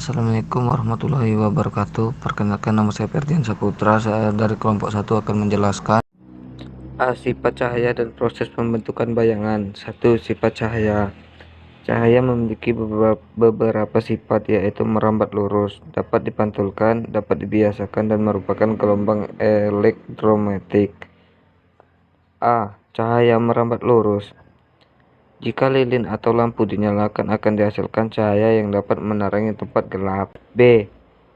Assalamualaikum warahmatullahi wabarakatuh. Perkenalkan, nama saya Ferdian Saputra. Saya dari kelompok 1 akan menjelaskan sifat cahaya dan proses pembentukan bayangan. 1. Sifat cahaya. Cahaya memiliki beberapa sifat, yaitu merambat lurus, dapat dipantulkan, dapat dibiasakan, dan merupakan gelombang elektromagnetik. A. Cahaya merambat lurus. Jika lilin atau lampu dinyalakan, akan dihasilkan cahaya yang dapat menerangi tempat gelap. B.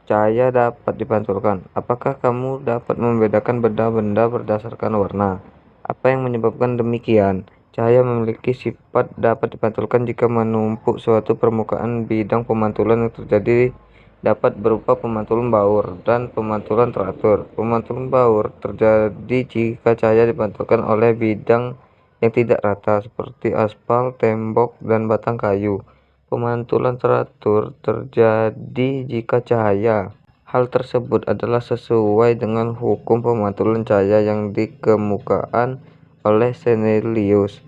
Cahaya dapat dipantulkan. Apakah kamu dapat membedakan benda-benda berdasarkan warna? Apa yang menyebabkan demikian? Cahaya memiliki sifat dapat dipantulkan jika menumpuk suatu permukaan. Bidang pemantulan yang terjadi dapat berupa pemantulan baur dan pemantulan teratur. Pemantulan baur terjadi jika cahaya dipantulkan oleh bidang yang tidak rata, seperti aspal, tembok, dan batang kayu. Pemantulan teratur terjadi jika cahaya. Hal tersebut adalah sesuai dengan hukum pemantulan cahaya yang dikemukakan oleh Cornelius.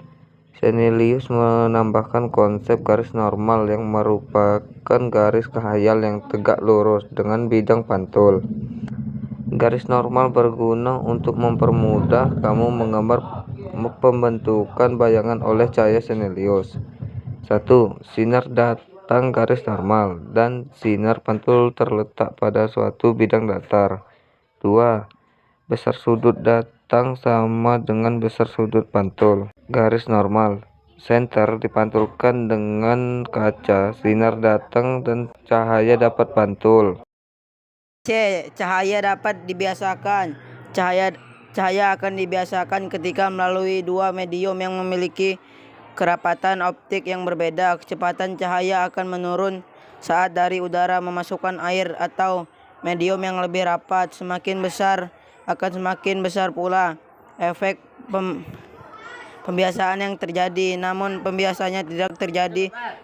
Cornelius menambahkan konsep garis normal yang merupakan garis khayal yang tegak lurus dengan bidang pantul. Garis normal berguna untuk mempermudah kamu menggambar pembentukan bayangan oleh cahaya Cornelius. 1. Sinar datang garis normal dan sinar pantul terletak pada suatu bidang datar. 2. Besar sudut datang sama dengan besar sudut pantul. Garis normal. Senter dipantulkan dengan kaca, sinar datang dan cahaya dapat pantul. C. Cahaya dapat dibiasakan. Cahaya akan dibiasakan ketika melalui dua medium yang memiliki kerapatan optik yang berbeda. Kecepatan cahaya akan menurun saat dari udara memasukkan air atau medium yang lebih rapat. Semakin besar akan semakin besar pula efek pembiasaan yang terjadi. Namun pembiasaannya tidak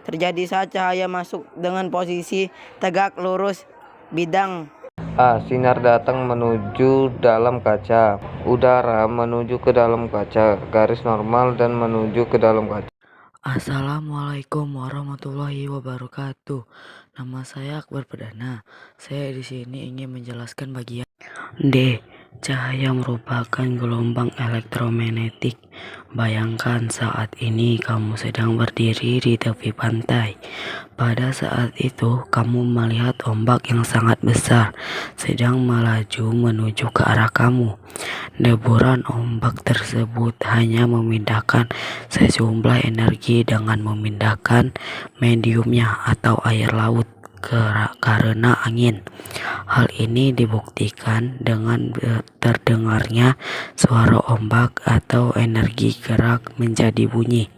terjadi saat cahaya masuk dengan posisi tegak lurus bidang. A. Sinar datang menuju dalam kaca. Udara menuju ke dalam kaca. Garis normal dan menuju ke dalam kaca. Assalamualaikum warahmatullahi wabarakatuh. Nama saya Akbar Perdana. Saya di sini ingin menjelaskan bagian D. Cahaya merupakan gelombang elektromagnetik. Bayangkan saat ini kamu sedang berdiri di tepi pantai. Pada saat itu kamu melihat ombak yang sangat besar sedang melaju menuju ke arah kamu. Deburan ombak tersebut hanya memindahkan sejumlah energi dengan memindahkan mediumnya atau air laut karena angin. Hal ini dibuktikan dengan terdengarnya suara ombak atau energi gerak menjadi bunyi.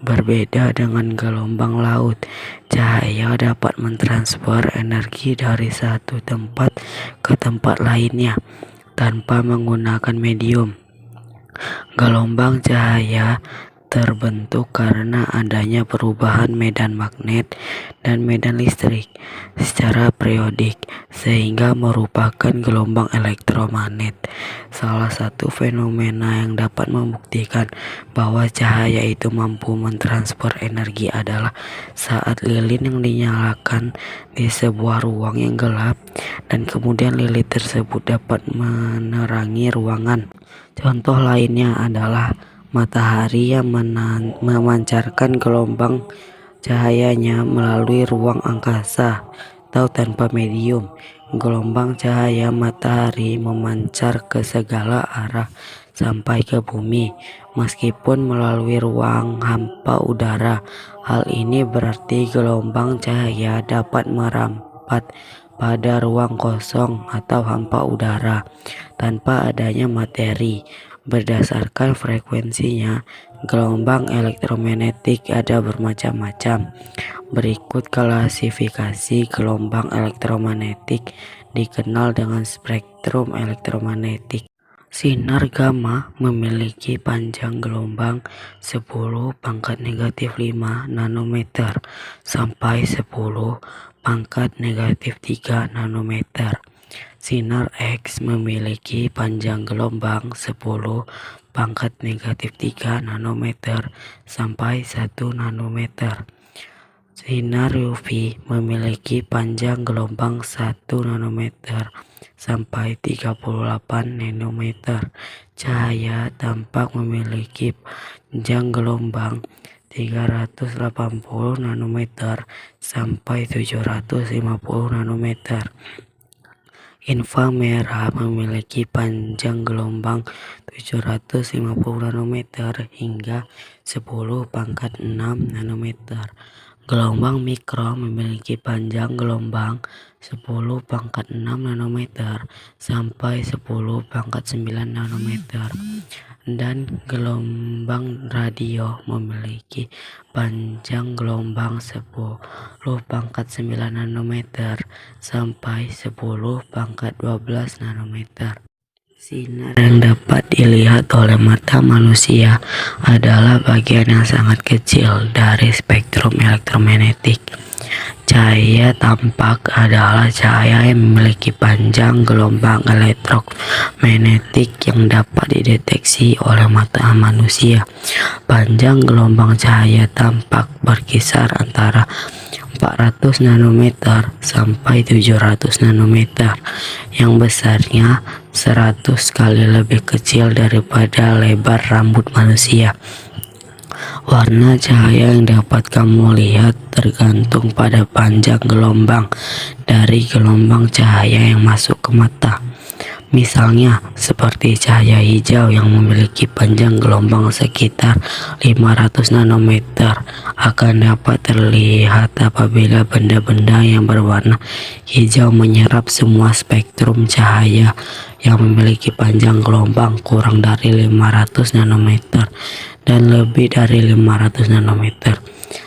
Berbeda dengan gelombang laut, cahaya dapat mentransfer energi dari satu tempat ke tempat lainnya tanpa menggunakan medium. Gelombang cahaya terbentuk karena adanya perubahan medan magnet dan medan listrik secara periodik, sehingga merupakan gelombang elektromagnet. Salah satu fenomena yang dapat membuktikan bahwa cahaya itu mampu mentransfer energi adalah saat lilin yang dinyalakan di sebuah ruang yang gelap dan kemudian lilin tersebut dapat menerangi ruangan. Contoh lainnya adalah matahari yang memancarkan gelombang cahayanya melalui ruang angkasa atau tanpa medium. Gelombang cahaya matahari memancar ke segala arah sampai ke bumi, meskipun melalui ruang hampa udara. Hal ini berarti gelombang cahaya dapat merambat pada ruang kosong atau hampa udara tanpa adanya materi. Berdasarkan frekuensinya, gelombang elektromagnetik ada bermacam-macam. Berikut klasifikasi gelombang elektromagnetik dikenal dengan spektrum elektromagnetik. Sinar gamma memiliki panjang gelombang 10 pangkat negatif 5 nanometer sampai 10 pangkat negatif 3 nanometer. Sinar X memiliki panjang gelombang 10 pangkat negatif 3 nanometer sampai 1 nanometer. Sinar UV memiliki panjang gelombang 1 nanometer sampai 38 nanometer. Cahaya tampak memiliki panjang gelombang 380 nanometer sampai 750 nanometer. Inframerah memiliki panjang gelombang 750 nanometer hingga 10 pangkat 6 nanometer. Gelombang mikro memiliki panjang gelombang 10 pangkat 6 nanometer sampai 10 pangkat 9 nanometer. Dan gelombang radio memiliki panjang gelombang 10 pangkat 9 nanometer sampai 10 pangkat 12 nanometer. Sinar yang dapat dilihat oleh mata manusia adalah bagian yang sangat kecil dari spektrum elektromagnetik. Cahaya tampak adalah cahaya yang memiliki panjang gelombang elektromagnetik yang dapat dideteksi oleh mata manusia. Panjang gelombang cahaya tampak berkisar antara 400 nanometer sampai 700 nanometer, yang besarnya 100 kali lebih kecil daripada lebar rambut manusia. Warna cahaya yang dapat kamu lihat tergantung pada panjang gelombang dari gelombang cahaya yang masuk ke mata. Misalnya, seperti cahaya hijau yang memiliki panjang gelombang sekitar 500 nanometer akan dapat terlihat apabila benda-benda yang berwarna hijau menyerap semua spektrum cahaya yang memiliki panjang gelombang kurang dari 500 nanometer dan lebih dari 500 nanometer,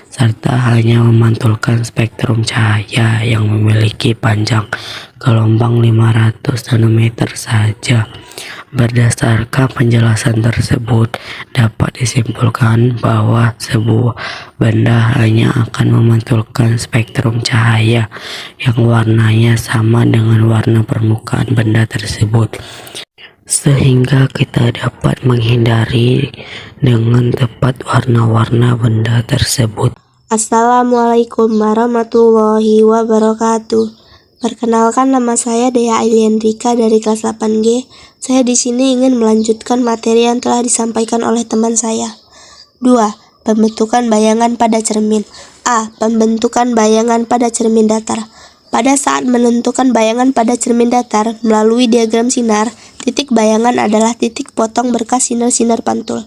serta hanya memantulkan spektrum cahaya yang memiliki panjang gelombang 500 nanometer saja. Berdasarkan penjelasan tersebut, dapat disimpulkan bahwa sebuah benda hanya akan memantulkan spektrum cahaya yang warnanya sama dengan warna permukaan benda tersebut, sehingga kita dapat menghindari dengan tepat warna-warna benda tersebut. Assalamualaikum warahmatullahi wabarakatuh. Perkenalkan, nama saya Dea Ailiandrika dari kelas 8G. Saya di sini ingin melanjutkan materi yang telah disampaikan oleh teman saya. 2. Pembentukan bayangan pada cermin. A. Pembentukan bayangan pada cermin datar. Pada saat menentukan bayangan pada cermin datar melalui diagram sinar, titik bayangan adalah titik potong berkas sinar-sinar pantul.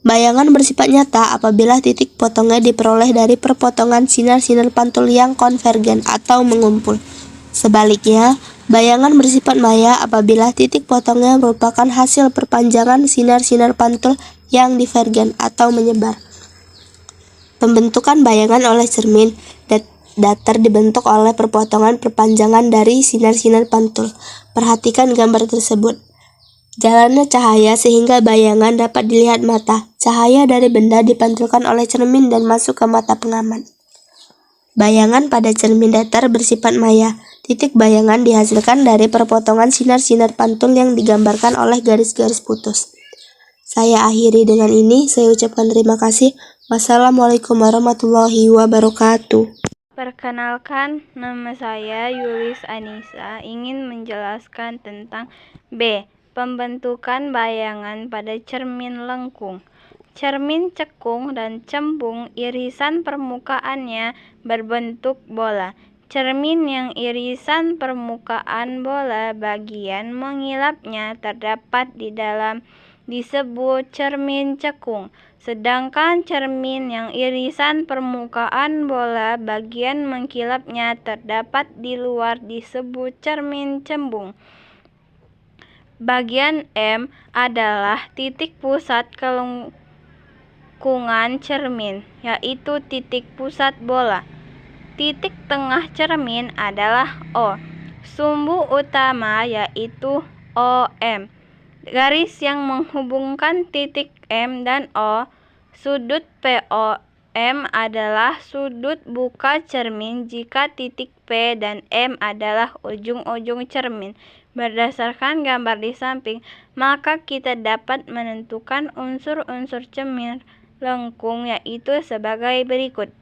Bayangan bersifat nyata apabila titik potongnya diperoleh dari perpotongan sinar-sinar pantul yang konvergen atau mengumpul. Sebaliknya, bayangan bersifat maya apabila titik potongnya merupakan hasil perpanjangan sinar-sinar pantul yang divergen atau menyebar. Pembentukan bayangan oleh cermin datar dibentuk oleh perpotongan perpanjangan dari sinar-sinar pantul. Perhatikan gambar tersebut. Jalannya cahaya sehingga bayangan dapat dilihat mata. Cahaya dari benda dipantulkan oleh cermin dan masuk ke mata pengaman. Bayangan pada cermin datar bersifat maya. Titik bayangan dihasilkan dari perpotongan sinar-sinar pantul yang digambarkan oleh garis-garis putus. Saya akhiri dengan ini. Saya ucapkan terima kasih. Wassalamualaikum warahmatullahi wabarakatuh. Perkenalkan, nama saya Yulis Anissa, ingin menjelaskan tentang B. Pembentukan bayangan pada cermin lengkung. Cermin cekung dan cembung irisan permukaannya berbentuk bola. Cermin yang irisan permukaan bola bagian mengilapnya terdapat di dalam disebut cermin cekung. Sedangkan cermin yang irisan permukaan bola bagian mengkilapnya terdapat di luar disebut cermin cembung. Bagian M adalah titik pusat kelengkungan cermin, yaitu titik pusat bola. Titik tengah cermin adalah O. Sumbu utama yaitu OM. garis yang menghubungkan titik M dan O. Sudut POM adalah sudut buka cermin jika titik P dan M adalah ujung-ujung cermin. Berdasarkan gambar di samping, maka kita dapat menentukan unsur-unsur cermin lengkung yaitu sebagai berikut.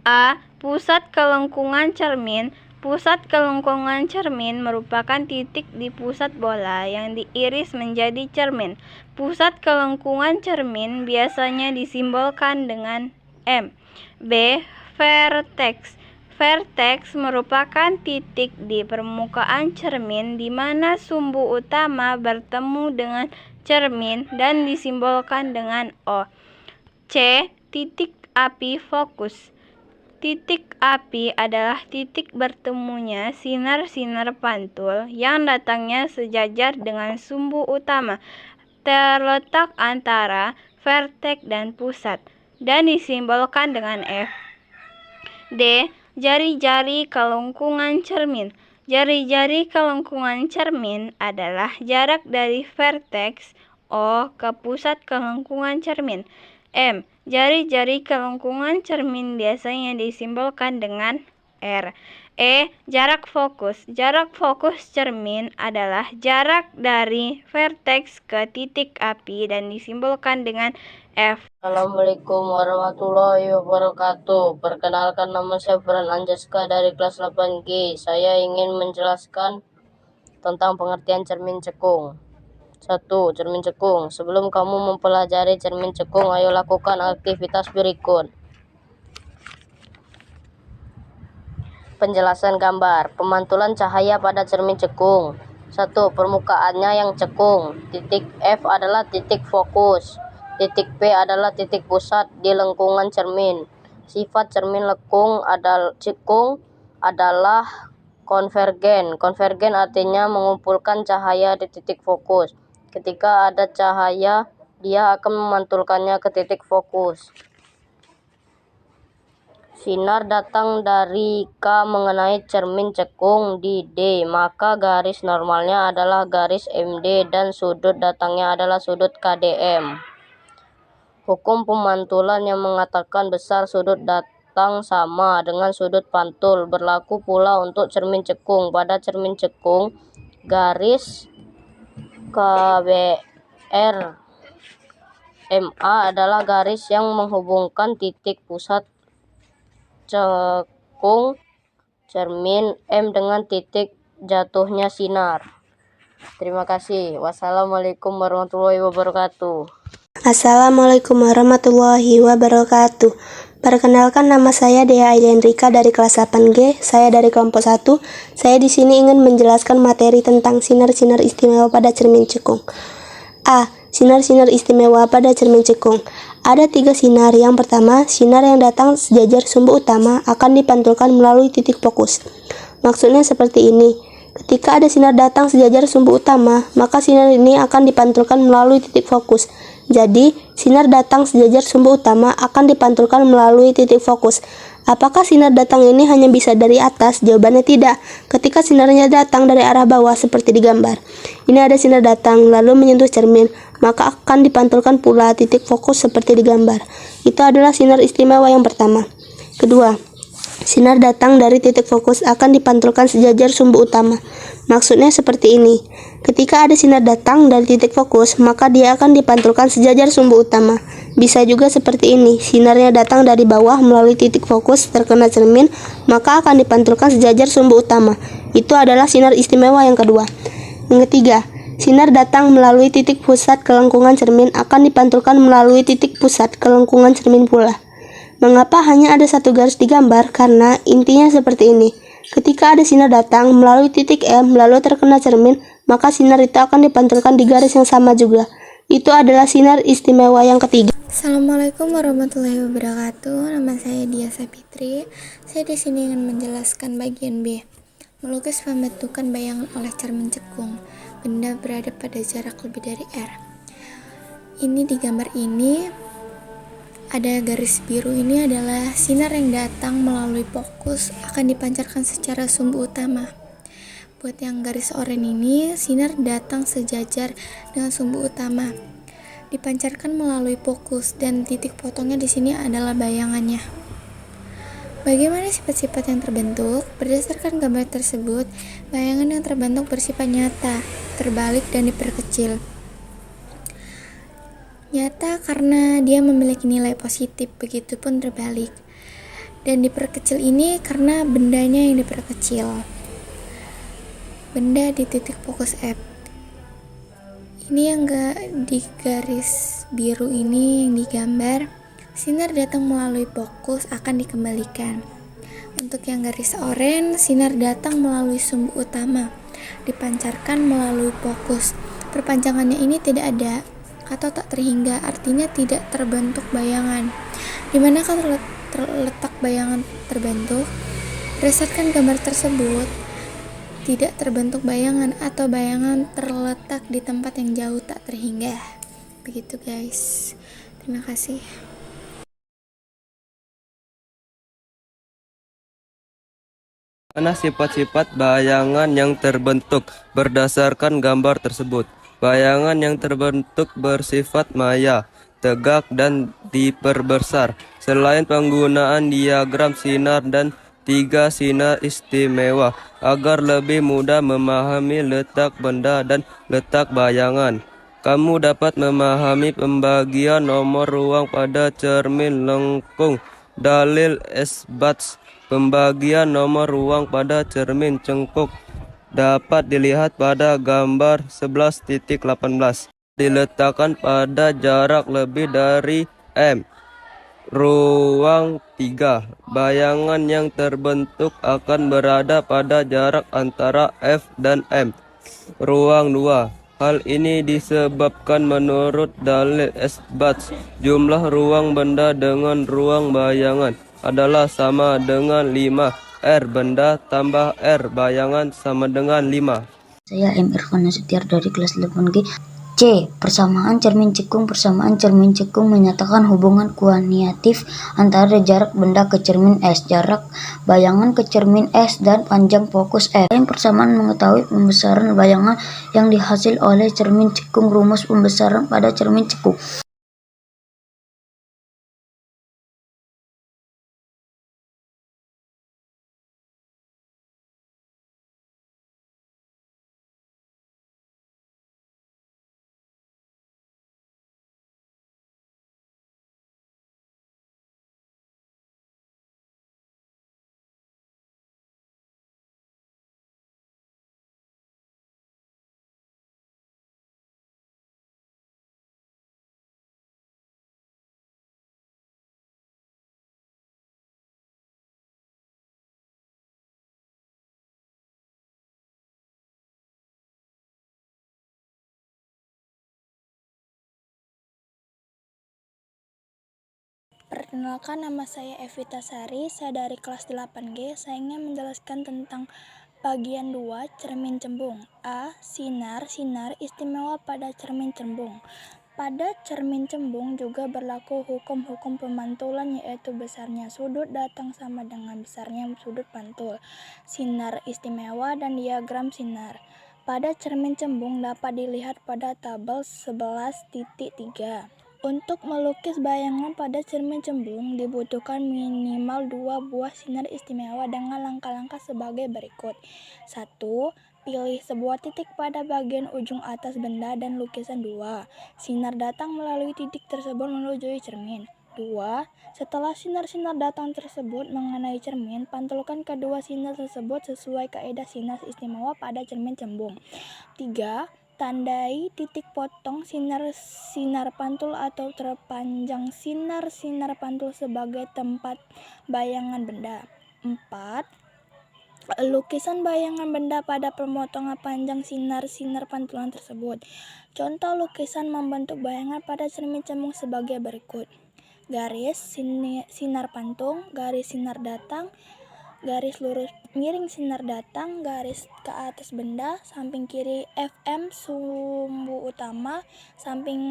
A. Pusat kelengkungan cermin. Pusat kelengkungan cermin merupakan titik di pusat bola yang diiris menjadi cermin. Pusat kelengkungan cermin biasanya disimbolkan dengan M. B. Vertex. Vertex merupakan titik di permukaan cermin di mana sumbu utama bertemu dengan cermin dan disimbolkan dengan O. C. Titik api fokus. Titik api adalah titik bertemunya sinar-sinar pantul yang datangnya sejajar dengan sumbu utama, terletak antara vertex dan pusat, dan disimbolkan dengan F. D. Jari-jari kelengkungan cermin. Jari-jari kelengkungan cermin adalah jarak dari vertex O ke pusat kelengkungan cermin. M. Jari-jari kelengkungan cermin biasanya disimbolkan dengan R. E. Jarak fokus. Jarak fokus cermin adalah jarak dari vertex ke titik api dan disimbolkan dengan F. Assalamualaikum warahmatullahi wabarakatuh. Perkenalkan, nama saya Fran Anjaska dari kelas 8G. Saya ingin menjelaskan tentang pengertian cermin cekung. 1. Cermin cekung. Sebelum kamu mempelajari cermin cekung, ayo lakukan aktivitas berikut. Penjelasan gambar. Pemantulan cahaya pada cermin cekung. 1. Permukaannya yang cekung. Titik F adalah titik fokus. Titik P adalah titik pusat di lengkungan cermin. Sifat cermin cekung adalah konvergen. Konvergen artinya mengumpulkan cahaya di titik fokus. Ketika ada cahaya, dia akan memantulkannya ke titik fokus. Sinar datang dari K mengenai cermin cekung di D, maka garis normalnya adalah garis MD dan sudut datangnya adalah sudut KDM. Hukum pemantulan yang mengatakan besar sudut datang sama dengan sudut pantul berlaku pula untuk cermin cekung. Pada cermin cekung, garis KBR MA adalah garis yang menghubungkan titik pusat cekung cermin M dengan titik jatuhnya sinar. Terima kasih. Wassalamualaikum warahmatullahi wabarakatuh. Assalamualaikum warahmatullahi wabarakatuh. Perkenalkan, nama saya Dea Ailian-Rika dari kelas 8G. Saya dari kelompok 1. Saya di sini ingin menjelaskan materi tentang sinar-sinar istimewa pada cermin cekung. A. Sinar-sinar istimewa pada cermin cekung. Ada 3 sinar. Yang pertama, sinar yang datang sejajar sumbu utama akan dipantulkan melalui titik fokus. Maksudnya seperti ini. Ketika ada sinar datang sejajar sumbu utama, maka sinar ini akan dipantulkan melalui titik fokus. Jadi, sinar datang sejajar sumbu utama akan dipantulkan melalui titik fokus. Apakah sinar datang ini hanya bisa dari atas? Jawabannya tidak. Ketika sinarnya datang dari arah bawah seperti di gambar. Ini ada sinar datang lalu menyentuh cermin, maka akan dipantulkan pula titik fokus seperti di gambar. Itu adalah sinar istimewa yang pertama. Kedua, sinar datang dari titik fokus akan dipantulkan sejajar sumbu utama. Maksudnya seperti ini. Ketika ada sinar datang dari titik fokus, maka dia akan dipantulkan sejajar sumbu utama. Bisa juga seperti ini. Sinarnya datang dari bawah melalui titik fokus terkena cermin, maka akan dipantulkan sejajar sumbu utama. Itu adalah sinar istimewa yang kedua. Yang ketiga, sinar datang melalui titik pusat kelengkungan cermin akan dipantulkan melalui titik pusat kelengkungan cermin pula. Mengapa hanya ada satu garis di gambar? Karena intinya seperti ini. Ketika ada sinar datang melalui titik M lalu terkena cermin, maka sinar itu akan dipantulkan di garis yang sama juga. Itu adalah sinar istimewa yang ketiga. Assalamualaikum warahmatullahi wabarakatuh. Nama saya Dia Sapitri. Saya di sini ingin menjelaskan bagian B. Melukis pembentukan bayangan oleh cermin cekung. Benda berada pada jarak lebih dari R. Ini di gambar ini ada garis biru, ini adalah sinar yang datang melalui fokus akan dipancarkan secara sumbu utama. Buat yang garis oranye ini, sinar datang sejajar dengan sumbu utama, dipancarkan melalui fokus, dan titik potongnya di sini adalah bayangannya. Bagaimana sifat-sifat yang terbentuk? Berdasarkan gambar tersebut, bayangan yang terbentuk bersifat nyata, terbalik, dan diperkecil. Nyata karena dia memiliki nilai positif, begitupun terbalik. Dan diperkecil ini karena bendanya yang diperkecil. Benda di titik fokus F. Ini yang di garis biru ini yang digambar. Sinar datang melalui fokus akan dikembalikan. Untuk yang garis oranye, sinar datang melalui sumbu utama, dipancarkan melalui fokus. Perpanjangannya ini tidak ada atau tak terhingga, artinya tidak terbentuk bayangan. Di manakah terletak bayangan terbentuk? Berdasarkan gambar tersebut, tidak terbentuk bayangan atau bayangan terletak di tempat yang jauh tak terhingga. Begitu guys. Terima kasih. Mana sifat-sifat bayangan yang terbentuk berdasarkan gambar tersebut? Bayangan yang terbentuk bersifat maya, tegak, dan diperbesar. Selain penggunaan diagram sinar dan 3 sinar istimewa agar lebih mudah memahami letak benda dan letak bayangan. Kamu dapat memahami pembagian nomor ruang pada cermin lengkung. Dalil isbat pembagian nomor ruang pada cermin cengkuk dapat dilihat pada gambar 11.18. Diletakkan pada jarak lebih dari M. Ruang 3. Bayangan yang terbentuk akan berada pada jarak antara F dan M. Ruang 2. Hal ini disebabkan menurut dalil isbat jumlah ruang benda dengan ruang bayangan adalah sama dengan 5. R benda tambah R bayangan sama dengan 5. Saya M. Irfan Nasution dari kelas 8G. C. Persamaan cermin cekung. Persamaan cermin cekung menyatakan hubungan kuantitatif antara jarak benda ke cermin S, jarak bayangan ke cermin S, dan panjang fokus F. Selain persamaan mengetahui pembesaran bayangan yang dihasil oleh cermin cekung, rumus pembesaran pada cermin cekung. Perkenalkan, nama saya Evita Sari, saya dari kelas 8G. Saya ingin menjelaskan tentang bagian 2 cermin cembung. A. Sinar istimewa pada cermin cembung. Pada cermin cembung juga berlaku hukum-hukum pemantulan, yaitu besarnya sudut datang sama dengan besarnya sudut pantul, sinar istimewa, dan diagram sinar. Pada cermin cembung dapat dilihat pada tabel 11.3. Untuk melukis bayangan pada cermin cembung dibutuhkan minimal 2 buah sinar istimewa dengan langkah-langkah sebagai berikut. 1. Pilih sebuah titik pada bagian ujung atas benda dan lukisan 2. Sinar datang melalui titik tersebut menuju cermin. 2. Setelah sinar-sinar datang tersebut mengenai cermin, pantulkan kedua sinar tersebut sesuai kaidah sinar istimewa pada cermin cembung. 3. Tandai titik potong sinar pantul atau terpanjang sinar pantul sebagai tempat bayangan benda. 4. Lukisan bayangan benda pada pemotongan panjang sinar pantulan tersebut. Contoh lukisan membentuk bayangan pada cermin cembung sebagai berikut. Garis sinar pantung, garis sinar datang, garis lurus miring sinar datang, garis ke atas benda, samping kiri FM sumbu utama, samping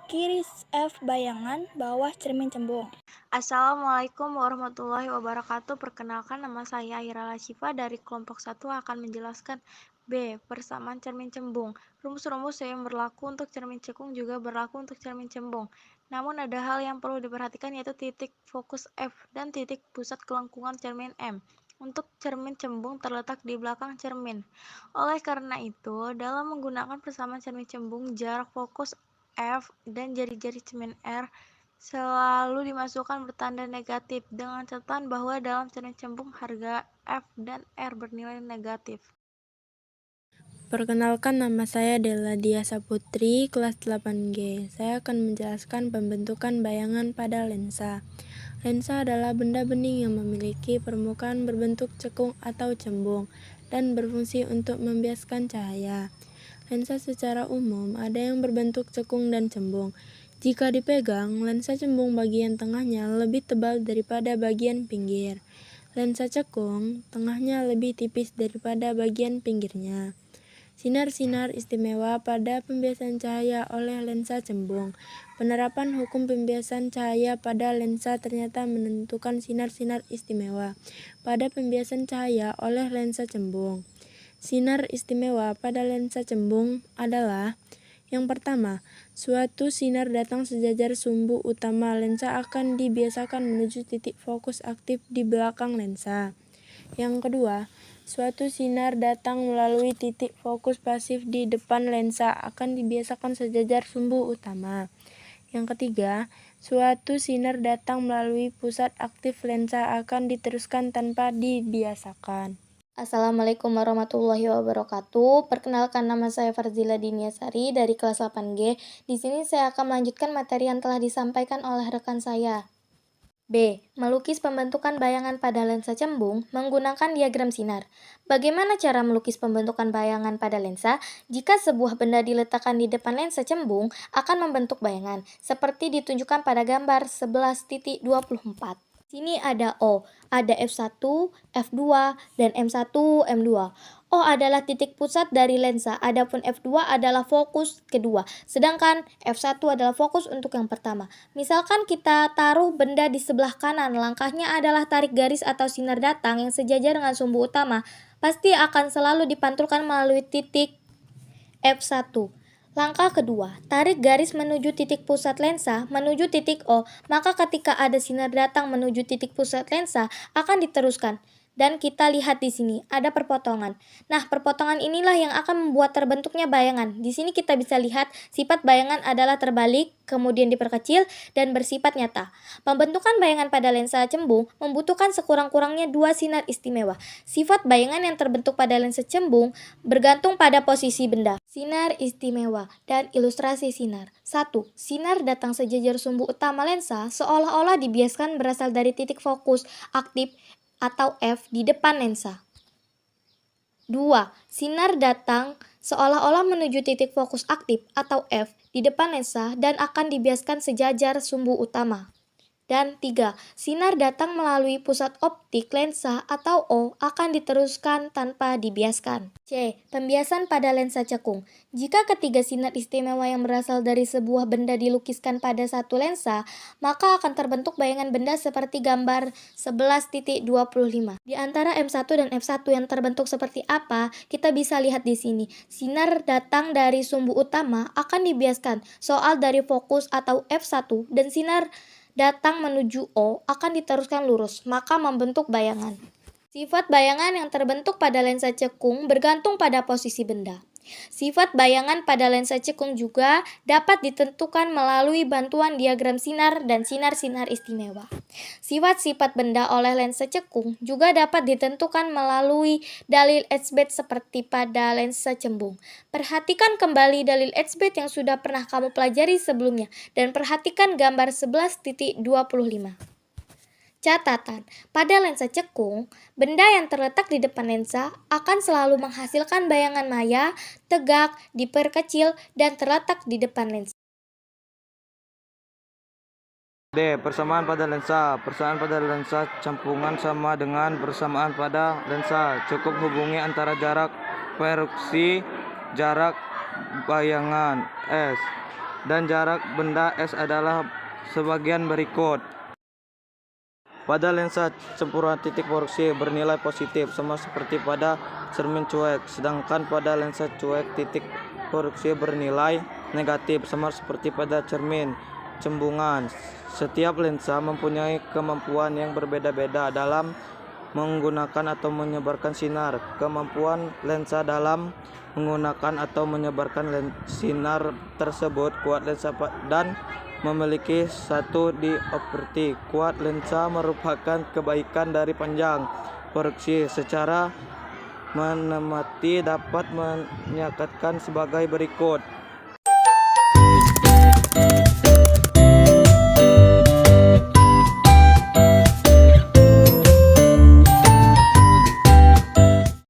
kiri F bayangan, bawah cermin cembung. Assalamualaikum warahmatullahi wabarakatuh. Perkenalkan, nama saya Aira Lashifa dari kelompok 1 akan menjelaskan B. Persamaan cermin cembung. Rumus-rumus yang berlaku untuk cermin cekung juga berlaku untuk cermin cembung. Namun ada hal yang perlu diperhatikan yaitu titik fokus F dan titik pusat kelengkungan cermin M. Untuk cermin cembung terletak di belakang cermin. Oleh karena itu, dalam menggunakan persamaan cermin cembung, jarak fokus F dan jari-jari cermin R selalu dimasukkan bertanda negatif dengan catatan bahwa dalam cermin cembung harga F dan R bernilai negatif. Perkenalkan, nama saya Della Dia Saputri, kelas 8G. Saya akan menjelaskan pembentukan bayangan pada lensa. Lensa adalah benda bening yang memiliki permukaan berbentuk cekung atau cembung dan berfungsi untuk membiaskan cahaya. Lensa secara umum ada yang berbentuk cekung dan cembung. Jika dipegang, lensa cembung bagian tengahnya lebih tebal daripada bagian pinggir. Lensa cekung, tengahnya lebih tipis daripada bagian pinggirnya. Sinar-sinar istimewa pada pembiasan cahaya oleh lensa cembung. Penerapan hukum pembiasan cahaya pada lensa ternyata menentukan sinar-sinar istimewa pada pembiasan cahaya oleh lensa cembung. Sinar istimewa pada lensa cembung adalah: yang pertama, suatu sinar datang sejajar sumbu utama lensa akan dibiasakan menuju titik fokus aktif di belakang lensa. Yang kedua, suatu sinar datang melalui titik fokus pasif di depan lensa akan dibiasakan sejajar sumbu utama. Yang ketiga, suatu sinar datang melalui pusat aktif lensa akan diteruskan tanpa dibiasakan. Assalamualaikum warahmatullahi wabarakatuh. Perkenalkan, nama saya Farzila Diniasari dari kelas 8G. Di sini saya akan melanjutkan materi yang telah disampaikan oleh rekan saya. B. Melukis pembentukan bayangan pada lensa cembung menggunakan diagram sinar. Bagaimana cara melukis pembentukan bayangan pada lensa? Jika sebuah benda diletakkan di depan lensa cembung, akan membentuk bayangan, seperti ditunjukkan pada gambar 11.24. Sini ada O, ada F1, F2, dan M1, M2. O adalah titik pusat dari lensa, adapun F2 adalah fokus kedua, sedangkan F1 adalah fokus untuk yang pertama. Misalkan kita taruh benda di sebelah kanan, langkahnya adalah tarik garis atau sinar datang yang sejajar dengan sumbu utama, pasti akan selalu dipantulkan melalui titik F1. Langkah kedua, tarik garis menuju titik pusat lensa menuju titik O, maka ketika ada sinar datang menuju titik pusat lensa akan diteruskan. Dan kita lihat di sini ada perpotongan. Nah, perpotongan inilah yang akan membuat terbentuknya bayangan. Di sini kita bisa lihat sifat bayangan adalah terbalik, kemudian diperkecil, dan bersifat nyata. Pembentukan bayangan pada lensa cembung membutuhkan sekurang-kurangnya 2 sinar istimewa. Sifat bayangan yang terbentuk pada lensa cembung bergantung pada posisi benda. Sinar istimewa dan ilustrasi sinar. 1. Sinar datang sejajar sumbu utama lensa seolah-olah dibiaskan berasal dari titik fokus aktif atau F di depan lensa. 2. Sinar datang seolah-olah menuju titik fokus aktif atau F di depan lensa dan akan dibiaskan sejajar sumbu utama. Dan 3. Sinar datang melalui pusat optik lensa atau O akan diteruskan tanpa dibiaskan. C. Pembiasan pada lensa cekung. Jika ketiga sinar istimewa yang berasal dari sebuah benda dilukiskan pada satu lensa, maka akan terbentuk bayangan benda seperti gambar 11.25. Di antara M1 dan F1 yang terbentuk seperti apa, kita bisa lihat di sini. Sinar datang dari sumbu utama akan dibiaskan, soal dari fokus atau F1, dan sinar datang menuju O akan diteruskan lurus, maka membentuk bayangan. Sifat bayangan yang terbentuk pada lensa cekung bergantung pada posisi benda. Sifat bayangan pada lensa cekung juga dapat ditentukan melalui bantuan diagram sinar dan sinar-sinar istimewa. Sifat-sifat benda oleh lensa cekung juga dapat ditentukan melalui dalil Edgebet seperti pada lensa cembung. Perhatikan kembali dalil Edgebet yang sudah pernah kamu pelajari sebelumnya dan perhatikan gambar 11.25. Catatan, pada lensa cekung, benda yang terletak di depan lensa akan selalu menghasilkan bayangan maya, tegak, diperkecil, dan terletak di depan lensa. D. Persamaan pada lensa. Persamaan pada lensa campungan sama dengan persamaan pada lensa. Cukup hubungi antara jarak periksi, jarak bayangan S, dan jarak benda S adalah sebagian berikut. Pada lensa campuran titik fokusi bernilai positif sama seperti pada cermin cuek, sedangkan pada lensa cuek titik fokusi bernilai negatif sama seperti pada cermin cembungan. Setiap lensa mempunyai kemampuan yang berbeda-beda dalam menggunakan atau menyebarkan sinar. Kemampuan lensa dalam menggunakan atau menyebarkan sinar tersebut kuat lensa dan memiliki satu dioptri. Kuat lensa merupakan kebaikan dari panjang fokusi. Secara menemati dapat menyatakan sebagai berikut.